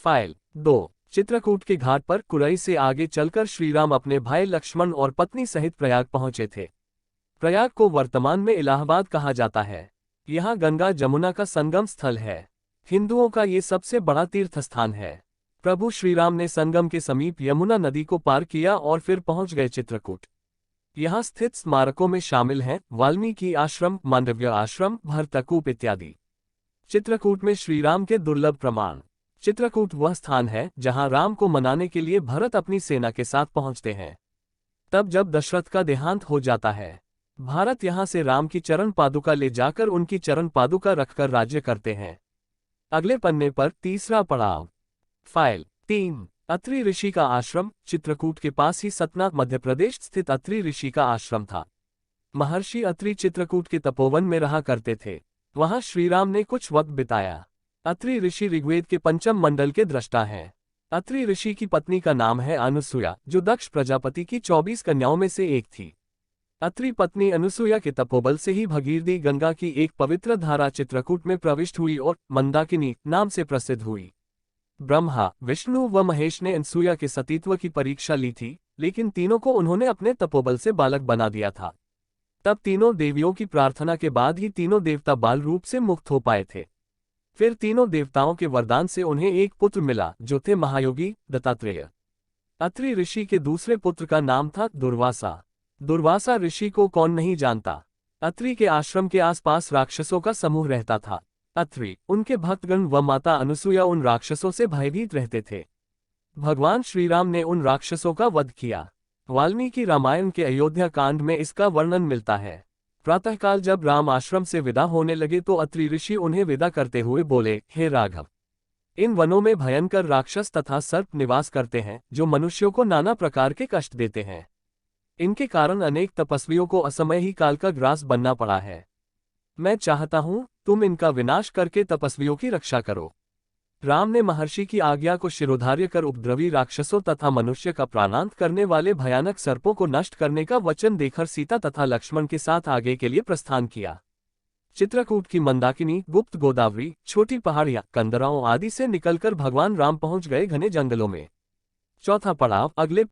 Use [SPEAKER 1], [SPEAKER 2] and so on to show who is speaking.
[SPEAKER 1] File 2। Chitrakoot के घाट पर कुरई से आगे चलकर श्रीराम अपने भाई लक्ष्मण और पत्नी सहित प्रयाग पहुंचे थे। प्रयाग को वर्तमान में इलाहाबाद कहा जाता है। यहाँ गंगा जमुना का संगम स्थल है। हिंदुओं का ये सबसे बड़ा तीर्थ स्थान है। प्रभु श्रीराम ने संगम के समीप यमुना नदी को पार किया और फिर पहुंच गए चित्रकूट। यहाँ स्थित स्मारकों में शामिल हैं वाल्मीकि आश्रम, मांडव्य आश्रम, भरतकूप इत्यादि। चित्रकूट में श्रीराम के दुर्लभ प्रमाण। चित्रकूट वह स्थान है जहां राम को मनाने के लिए भरत अपनी सेना के साथ पहुंचते हैं। तब जब दशरथ का देहांत हो जाता है, भारत यहां से राम की चरण पादुका ले जाकर उनकी चरण पादुका रखकर राज्य करते हैं। अगले पन्ने पर तीसरा पड़ाव। फाइल 3। अत्रि ऋषि का आश्रम। चित्रकूट के पास ही सतना, मध्य प्रदेश स्थित अत्रि ऋषि का आश्रम था। महर्षि अत्रि चित्रकूट के तपोवन में रहा करते थे। वहां श्रीराम ने कुछ वक्त बिताया। अत्रि ऋषि ऋग्वेद के पंचम मंडल के दृष्टा हैं। अत्रि ऋषि की पत्नी का नाम है अनुसूया, जो दक्ष प्रजापति की 24 कन्याओं में से एक थी। अत्रि पत्नी अनुसूया के तपोबल से ही भगीरथी गंगा की एक पवित्र धारा चित्रकूट में प्रविष्ट हुई और मंदाकिनी नाम से प्रसिद्ध हुई। ब्रह्मा, विष्णु व महेश ने अनुसूया के सतीत्व की परीक्षा ली थी, लेकिन तीनों को उन्होंने अपने तपोबल से बालक बना दिया था। तब तीनों देवियों की प्रार्थना के बाद ही तीनों देवता बाल रूप से मुक्त हो पाए थे। फिर तीनों देवताओं के वरदान से उन्हें एक पुत्र मिला, जो थे महायोगी दत्तात्रेय। अत्रि ऋषि के दूसरे पुत्र का नाम था दुर्वासा। दुर्वासा ऋषि को कौन नहीं जानता। अत्रि के आश्रम के आसपास राक्षसों का समूह रहता था। अत्रि, उनके भक्तगण व माता अनुसूया उन राक्षसों से भयभीत रहते थे। भगवान श्रीराम ने उन राक्षसों का वध किया। वाल्मीकि रामायण के अयोध्या कांड में इसका वर्णन मिलता है। प्रातःकाल जब राम आश्रम से विदा होने लगे तो अत्रि ऋषि उन्हें विदा करते हुए बोले, हे राघव, इन वनों में भयंकर राक्षस तथा सर्प निवास करते हैं, जो मनुष्यों को नाना प्रकार के कष्ट देते हैं। इनके कारण अनेक तपस्वियों को असमय ही काल का ग्रास बनना पड़ा है। मैं चाहता हूं तुम इनका विनाश करके तपस्वियों की रक्षा करो। राम ने महर्षि की आज्ञा को शिरोधार्य कर उपद्रवी राक्षसों तथा मनुष्य का प्राणांत करने वाले भयानक सर्पों को नष्ट करने का वचन देकर सीता तथा लक्ष्मण के साथ आगे के लिए प्रस्थान किया। चित्रकूट की मंदाकिनी, गुप्त गोदावरी, छोटी पहाड़ियां, कंदराओं आदि से निकलकर भगवान राम पहुंच गए घने जंगलों में। चौथा पड़ाव। अगले